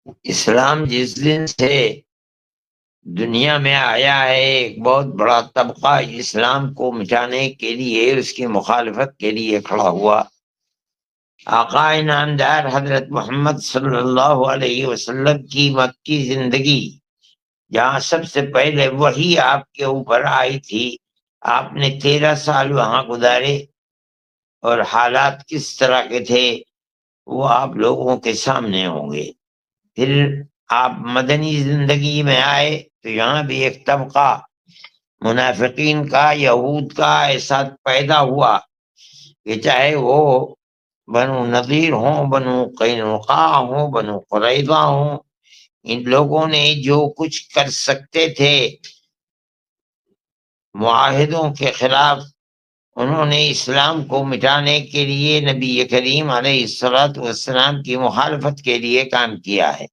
اسلام جس دن سے دنیا میں آیا ہے، ایک بہت بڑا طبقہ اسلام کو مٹانے کے لیے، اس کی مخالفت کے لیے کھڑا ہوا۔ آقا نامدار حضرت محمد صلی اللہ علیہ وسلم کی مکی زندگی، جہاں سب سے پہلے وہی آپ کے اوپر آئی تھی، آپ نے 13 سال وہاں گزارے، اور حالات کس طرح کے تھے وہ آپ لوگوں کے سامنے ہوں گے۔ پھر آپ مدنی زندگی میں آئے تو یہاں بھی ایک طبقہ منافقین کا، یہود کا ایسا پیدا ہوا کہ چاہے وہ بنو نذیر ہوں، بنو قینقاع ہوں، بنو قریظہ ہوں، ان لوگوں نے جو کچھ کر سکتے تھے معاہدوں کے خلاف، انہوں نے اسلام کو مٹانے کے لیے نبی کریم علیہ الصلوۃ والسلام کی مخالفت کے لیے کام کیا ہے۔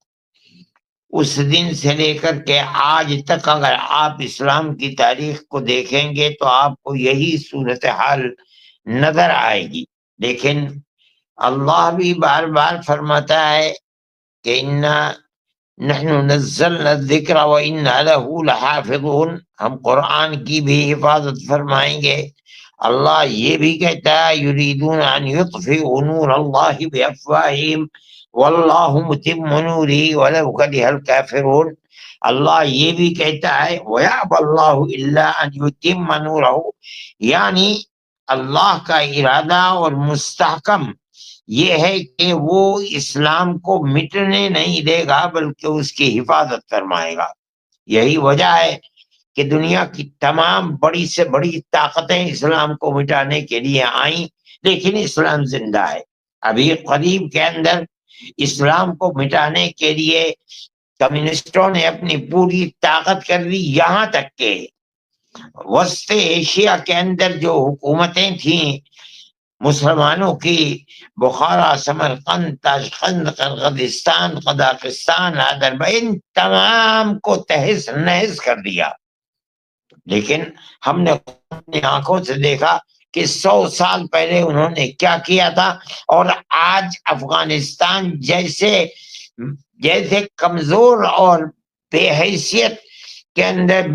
اس دن سے لے کر کے آج تک اگر آپ اسلام کی تاریخ کو دیکھیں گے تو آپ کو یہی صورتحال نظر آئے گی۔ لیکن اللہ بھی بار بار فرماتا ہے کہ نحن نزلنا الذکر وإنا له لحافظون، ہم قرآن کی بھی حفاظت فرمائیں گے۔ اللہ یہ بھی کہتا ہے یریدون ان یطفئوا نور اللہ بافواہہم واللہ متم نورہ ولو کرہ الکافرون۔ اللہ یہ بھی کہتا ہے ویأبی اللہ الا ان یتم نورہ، یعنی اللہ کا ارادہ اور مستحکم یہ ہے کہ وہ اسلام کو مٹنے نہیں دے گا بلکہ اس کی حفاظت فرمائے گا۔ یہی وجہ ہے کہ دنیا کی تمام بڑی سے بڑی طاقتیں اسلام کو مٹانے کے لیے آئیں، لیکن اسلام زندہ ہے۔ ابھی قریب کے اندر اسلام کو مٹانے کے لیے کمیونسٹوں نے اپنی پوری طاقت کر لی، یہاں تک کہ وسط ایشیا کے اندر جو حکومتیں تھیں مسلمانوں کی، بخارا، سمرقند، تاشقند، قرغیزستان، قزاقستان، آذربائجان، تمام کو تہس نہس کر دیا۔ لیکن ہم نے اپنی آنکھوں سے دیکھا کہ 100 سال پہلے انہوں نے کیا کیا تھا، اور آج افغانستان جیسے کمزور اور بے حیثیت کے اندر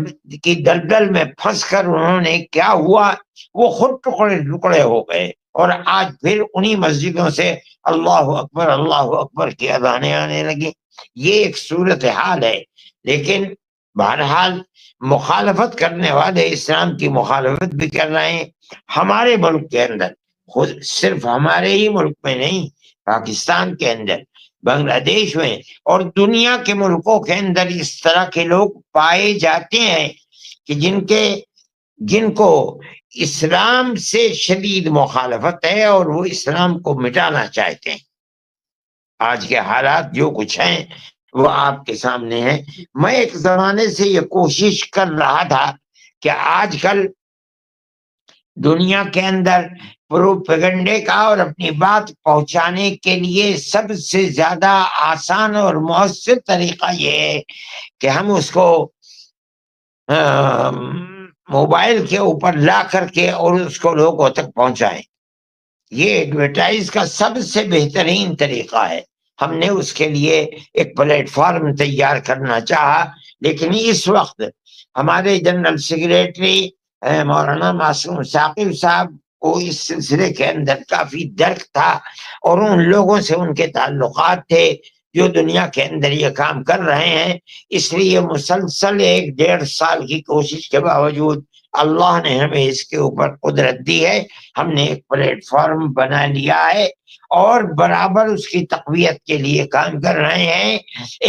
کی دلدل میں پھنس کر انہوں نے کیا ہوا، وہ خود ٹکڑے ٹکڑے ہو گئے، اور آج پھر انہی مسجدوں سے اللہ اکبر کی اذانیں آنے لگی۔ یہ ایک صورتحال ہے۔ لیکن بہرحال مخالفت کرنے والے اسلام کی مخالفت بھی کر رہے ہیں ہمارے ملک کے اندر، خود صرف ہمارے ہی ملک میں نہیں، پاکستان کے اندر، بنگلہ دیش میں اور دنیا کے ملکوں کے اندر اس طرح کے لوگ پائے جاتے ہیں کہ جن کو اسلام سے شدید مخالفت ہے اور وہ اسلام کو مٹانا چاہتے ہیں۔ آج کے حالات جو کچھ ہیں وہ آپ کے سامنے ہیں۔ میں ایک زمانے سے یہ کوشش کر رہا تھا کہ آج کل دنیا کے اندر پروپیگنڈے کا اور اپنی بات پہنچانے کے لیے سب سے زیادہ آسان اور مؤثر طریقہ یہ ہے کہ ہم اس کو موبائل کے اوپر لا کر کے اور اس کو لوگوں تک پہنچائیں۔ یہ ایڈورٹائز کا سب سے بہترین طریقہ ہے۔ ہم نے اس کے لیے ایک پلیٹ فارم تیار کرنا چاہا، لیکن اس وقت ہمارے جنرل سیکریٹری مولانا معصوم ثاقب صاحب کو اس سلسلے کے اندر کافی درک تھا، اور ان لوگوں سے ان کے تعلقات تھے جو دنیا کے اندر یہ کام کر رہے ہیں۔ اس لیے مسلسل 1.5 سال کی کوشش کے باوجود اللہ نے ہمیں اس کے اوپر قدرت دی ہے۔ ہم نے ایک پلیٹ فارم بنا لیا ہے اور برابر اس کی تقویت کے لیے کام کر رہے ہیں۔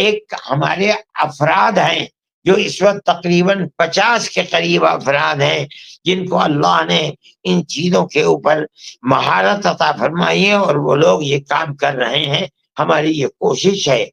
ایک ہمارے افراد ہیں جو اس وقت تقریباً 50 کے قریب افراد ہیں جن کو اللہ نے ان چیزوں کے اوپر مہارت عطا فرمائی ہے، اور وہ لوگ یہ کام کر رہے ہیں۔ ہماری یہ کوشش ہے،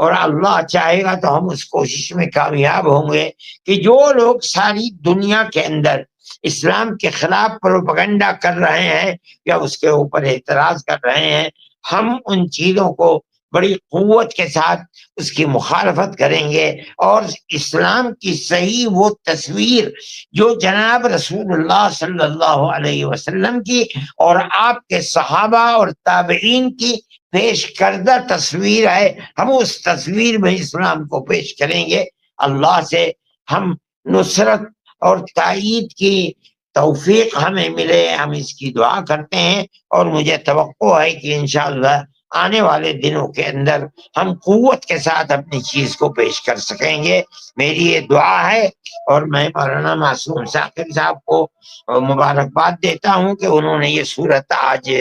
اور اللہ چاہے گا تو ہم اس کوشش میں کامیاب ہوں گے کہ جو لوگ ساری دنیا کے اندر اسلام کے خلاف پروپیگنڈا کر رہے ہیں یا اس کے اوپر اعتراض کر رہے ہیں، ہم ان چیزوں کو بڑی قوت کے ساتھ اس کی مخالفت کریں گے، اور اسلام کی صحیح وہ تصویر جو جناب رسول اللہ صلی اللہ علیہ وسلم کی اور آپ کے صحابہ اور تابعین کی پیش کردہ تصویر ہے، ہم اس تصویر میں اسلام کو پیش کریں گے۔ اللہ سے ہم نصرت اور تائید کی توفیق ہمیں ملے، ہم اس کی دعا کرتے ہیں، اور مجھے توقع ہے کہ انشاءاللہ آنے والے دنوں کے اندر ہم قوت کے ساتھ اپنی چیز کو پیش کر سکیں گے۔ میری یہ دعا ہے، اور میں مولانا معصوم ثاقب صاحب کو مبارکباد دیتا ہوں کہ انہوں نے یہ صورت آج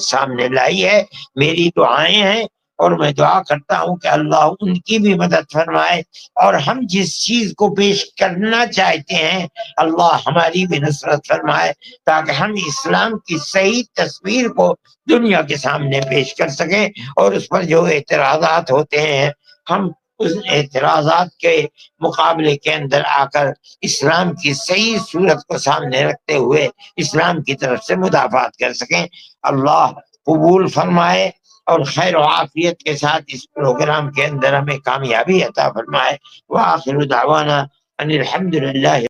سامنے لائی ہے۔ میری دعائیں ہیں، اور میں دعا کرتا ہوں کہ اللہ ان کی بھی مدد فرمائے، اور ہم جس چیز کو پیش کرنا چاہتے ہیں اللہ ہماری بھی نصرت فرمائے، تاکہ ہم اسلام کی صحیح تصویر کو دنیا کے سامنے پیش کر سکیں، اور اس پر جو اعتراضات ہوتے ہیں ہم اس اعتراضات کے مقابلے کے اندر آ کر اسلام کی صحیح صورت کو سامنے رکھتے ہوئے اسلام کی طرف سے مدافعت کر سکیں۔ اللہ قبول فرمائے، اور خیر و عافیت کے ساتھ اس پروگرام کے اندر ہمیں کامیابی عطا فرمائے۔ وآخر دعوانا ان الحمدللہ